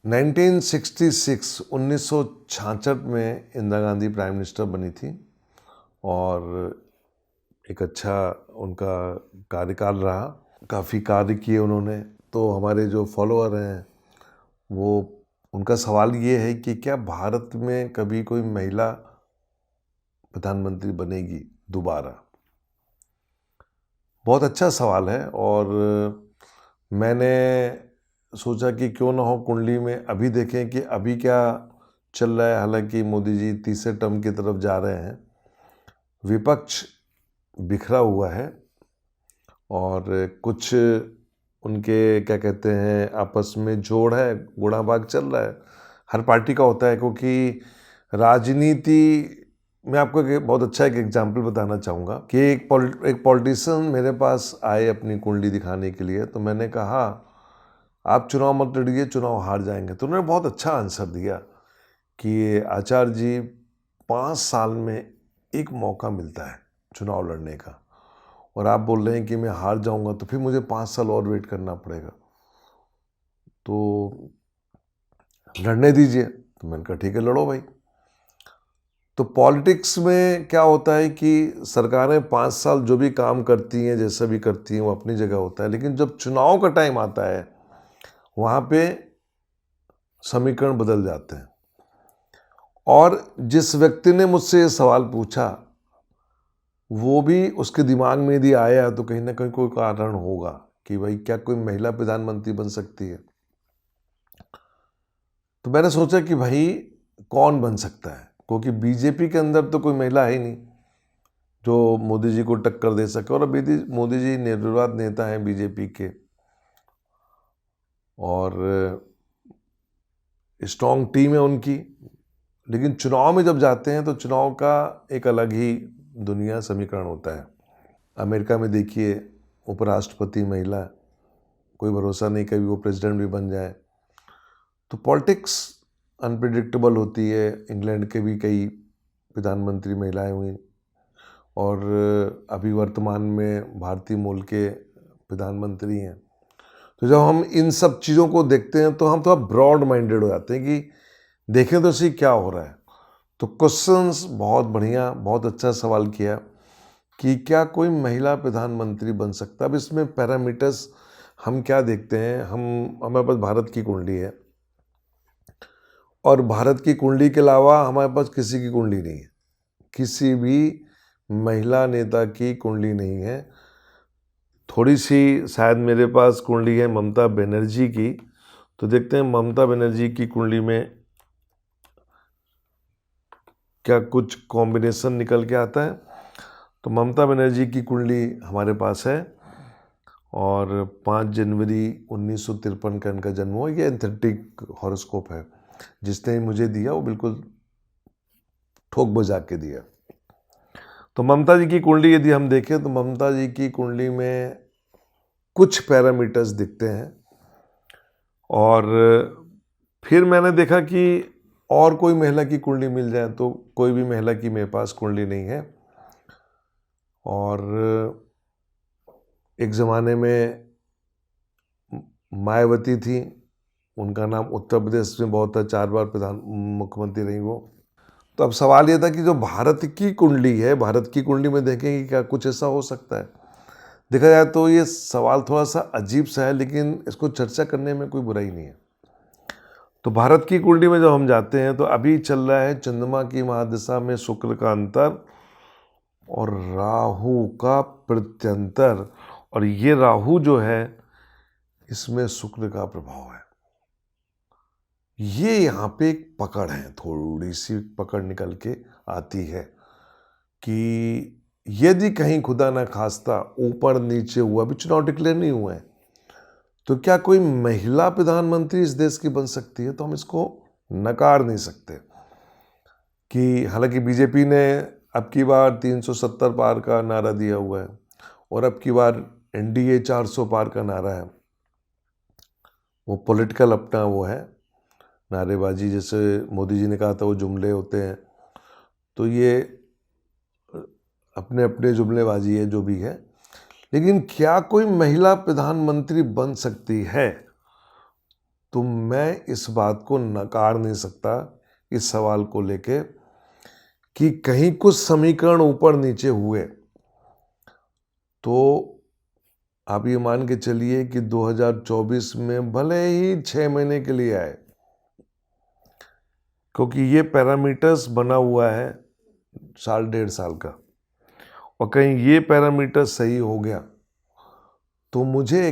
1966 1966 में Indira Gandhi prime minister बनी थी और एक अच्छा उनका कार्यकाल रहा। काफ़ी कार्य किए उन्होंने। तो हमारे जो फॉलोअर हैं वो उनका सवाल ये है कि क्या भारत में कभी कोई महिला प्रधानमंत्री बनेगी दोबारा। बहुत अच्छा सवाल है और मैंने सोचा कि क्यों ना हो कुंडली में अभी देखें कि अभी क्या चल रहा है। हालांकि मोदी जी तीसरे टर्म की तरफ जा रहे हैं, विपक्ष बिखरा हुआ है और कुछ उनके क्या कहते हैं आपस में जोड़ है, गुणाभाग चल रहा है। हर पार्टी का होता है, क्योंकि राजनीति मैं आपको बहुत अच्छा एक एग्जाम्पल बताना चाहूँगा कि एक पॉलिटिशियन मेरे पास आए अपनी कुंडली दिखाने के लिए। तो मैंने कहा आप चुनाव मत लड़िए, चुनाव हार जाएंगे। तो उन्होंने बहुत अच्छा आंसर दिया कि आचार्य जी 5 साल में एक मौका मिलता है चुनाव लड़ने का, और आप बोल रहे हैं कि मैं हार जाऊंगा तो फिर मुझे 5 साल और वेट करना पड़ेगा, तो लड़ने दीजिए। तो मैंने कहा ठीक है, लड़ो भाई। तो पॉलिटिक्स में क्या होता है कि सरकारें 5 साल जो भी काम करती हैं, जैसा भी करती हैं, वो अपनी जगह होता है, लेकिन जब चुनाव का टाइम आता है वहाँ पे समीकरण बदल जाते हैं। और जिस व्यक्ति ने मुझसे ये सवाल पूछा वो भी उसके दिमाग में यदि आया तो कहीं ना कहीं कोई कारण होगा कि भाई क्या कोई महिला प्रधानमंत्री बन सकती है। तो मैंने सोचा कि भाई कौन बन सकता है, क्योंकि बीजेपी के अंदर तो कोई महिला है ही नहीं जो मोदी जी को टक्कर दे सके। और मोदी जी निर्विवाद नेता हैं बीजेपी के और स्ट्रॉन्ग टीम है उनकी। लेकिन चुनाव में जब जाते हैं तो चुनाव का एक अलग ही दुनिया समीकरण होता है। अमेरिका में देखिए, उपराष्ट्रपति महिला, कोई भरोसा नहीं कभी वो प्रेसिडेंट भी बन जाए। तो पॉलिटिक्स अनप्रिडिक्टेबल होती है। इंग्लैंड के भी कई प्रधानमंत्री महिलाएं हुई और अभी वर्तमान में भारतीय मूल के प्रधानमंत्री हैं। तो जब हम इन सब चीज़ों को देखते हैं तो हम थोड़ा ब्रॉड माइंडेड हो जाते हैं कि देखें तो सही क्या हो रहा है। तो क्वेश्चंस बहुत बढ़िया, बहुत अच्छा सवाल किया कि क्या कोई महिला प्रधानमंत्री बन सकता है। अब इसमें पैरामीटर्स हम क्या देखते हैं, हमारे पास भारत की कुंडली है और भारत की कुंडली के अलावा हमारे पास किसी की कुंडली नहीं है, किसी भी महिला नेता की कुंडली नहीं है। थोड़ी सी शायद मेरे पास कुंडली है ममता बनर्जी की। तो देखते हैं ममता बनर्जी की कुंडली में क्या कुछ कॉम्बिनेशन निकल के आता है। तो ममता बनर्जी की कुंडली हमारे पास है और 5 जनवरी 1953 का इनका जन्म हुआ। ये एंथेटिक हॉरोस्कोप है, जिसने मुझे दिया वो बिल्कुल ठोक बजा के दिया। तो ममता जी की कुंडली यदि हम देखें तो ममता जी की कुंडली में कुछ पैरामीटर्स दिखते हैं और फिर मैंने देखा कि और कोई महिला की कुंडली मिल जाए। तो कोई भी महिला की मेरे पास कुंडली नहीं है। और एक ज़माने में मायावती थी, उनका नाम उत्तर प्रदेश में बहुत था, 4 बार मुख्यमंत्री रही वो। तो अब सवाल ये था कि जो भारत की कुंडली है, भारत की कुंडली में देखें कि क्या कुछ ऐसा हो सकता है। देखा जाए तो ये सवाल थोड़ा सा अजीब सा है, लेकिन इसको चर्चा करने में कोई बुराई नहीं है। तो भारत की कुंडली में जब हम जाते हैं तो अभी चल रहा है चंद्रमा की महादशा में शुक्र का अंतर और राहु का प्रत्यंतर। और ये राहु जो है इसमें शुक्र का प्रभाव है। ये यहाँ पे एक पकड़ है, थोड़ी सी पकड़ निकल के आती है कि यदि कहीं खुदा ना खास्ता ऊपर नीचे हुआ, अभी चुनाव डिक्लेयर नहीं हुए हैं, तो क्या कोई महिला प्रधानमंत्री इस देश की बन सकती है। तो हम इसको नकार नहीं सकते कि हालांकि बीजेपी ने अब की बार 370 पार का नारा दिया हुआ है और अब की बार एनडीए 400 पार का नारा है। वो पॉलिटिकल अपना वो है नारेबाजी, जैसे मोदी जी ने कहा था वो जुमले होते हैं। तो ये अपने अपने जुमलेबाजी है जो भी है। लेकिन क्या कोई महिला प्रधानमंत्री बन सकती है, तो मैं इस बात को नकार नहीं सकता इस सवाल को लेके कि कहीं कुछ समीकरण ऊपर नीचे हुए तो आप ये मान के चलिए कि 2024 में भले ही 6 महीने के लिए आए, क्योंकि ये पैरामीटर्स बना हुआ है साल 1.5 साल का, और कहीं ये पैरामीटर सही हो गया तो मुझे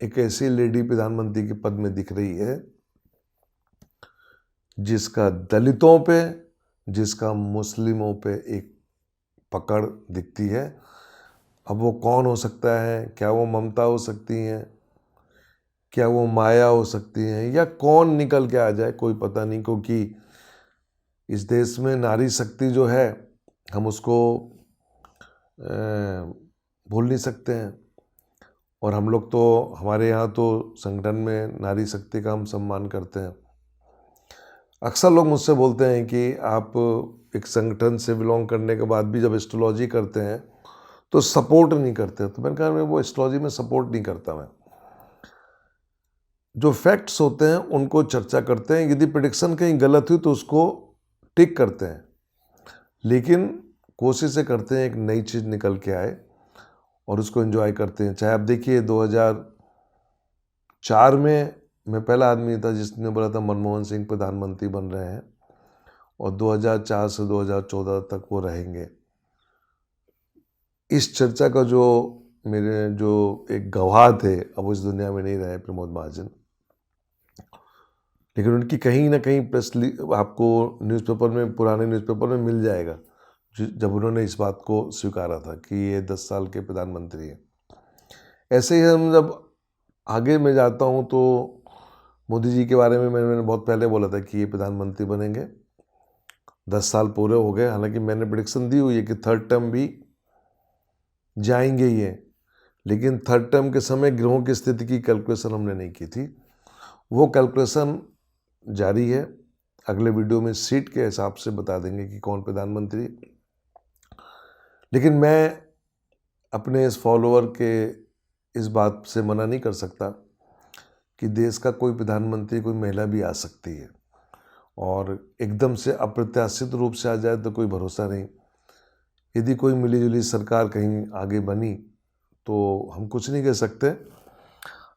एक ऐसी लेडी प्रधानमंत्री के पद में दिख रही है जिसका दलितों पे, जिसका मुस्लिमों पे एक पकड़ दिखती है। अब वो कौन हो सकता है? क्या वो ममता हो सकती हैं, क्या वो माया हो सकती हैं, या कौन निकल के आ जाए कोई पता नहीं, क्योंकि इस देश में नारी शक्ति जो है हम उसको भूल नहीं सकते हैं। और हम लोग तो, हमारे यहाँ तो संगठन में नारी शक्ति का हम सम्मान करते हैं। अक्सर लोग मुझसे बोलते हैं कि आप एक संगठन से बिलोंग करने के बाद भी जब एस्ट्रोलॉजी करते हैं तो सपोर्ट नहीं करते। तो मैंने कहा मैं वो एस्ट्रोलॉजी में सपोर्ट नहीं करता, मैं जो फैक्ट्स होते हैं उनको चर्चा करते हैं। यदि प्रेडिक्शन कहीं गलत हुई तो उसको टिक करते हैं, लेकिन कोशिश से करते हैं एक नई चीज़ निकल के आए और उसको एंजॉय करते हैं। चाहे आप देखिए 2004 में मैं पहला आदमी था जिसने बोला था मनमोहन सिंह प्रधानमंत्री बन रहे हैं, और 2004 से 2014 तक वो रहेंगे। इस चर्चा का जो मेरे जो एक गवाह थे, अब उस दुनिया में नहीं रहे, प्रमोद महाजन, लेकिन उनकी कहीं ना कहीं प्रेस आपको न्यूज़पेपर में, पुराने न्यूज़पेपर में मिल जाएगा जब उन्होंने इस बात को स्वीकारा था कि ये 10 साल के प्रधानमंत्री हैं। ऐसे ही हम जब आगे मैं जाता हूँ तो मोदी जी के बारे में मैंने बहुत पहले बोला था कि ये प्रधानमंत्री बनेंगे। 10 साल पूरे हो गए, हालांकि मैंने प्रेडिक्शन दी हुई है कि 3rd टर्म भी जाएंगे ये, लेकिन 3rd टर्म के समय ग्रहों की स्थिति की कैलकुलेशन हमने नहीं की थी। वो कैलकुलेशन जारी है। अगले वीडियो में सीट के हिसाब से बता देंगे कि कौन प्रधानमंत्री। लेकिन मैं अपने इस फॉलोअर के इस बात से मना नहीं कर सकता कि देश का कोई प्रधानमंत्री, कोई महिला भी आ सकती है, और एकदम से अप्रत्याशित रूप से आ जाए तो कोई भरोसा नहीं। यदि कोई मिलीजुली सरकार कहीं आगे बनी तो हम कुछ नहीं कह सकते।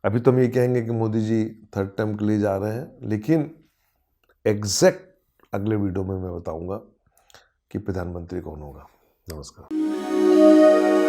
अभी तो हम ये कहेंगे कि मोदी जी 3rd टर्म के लिए जा रहे हैं, लेकिन एग्जैक्ट अगले वीडियो में मैं बताऊंगा कि प्रधानमंत्री कौन होगा। नमस्कार।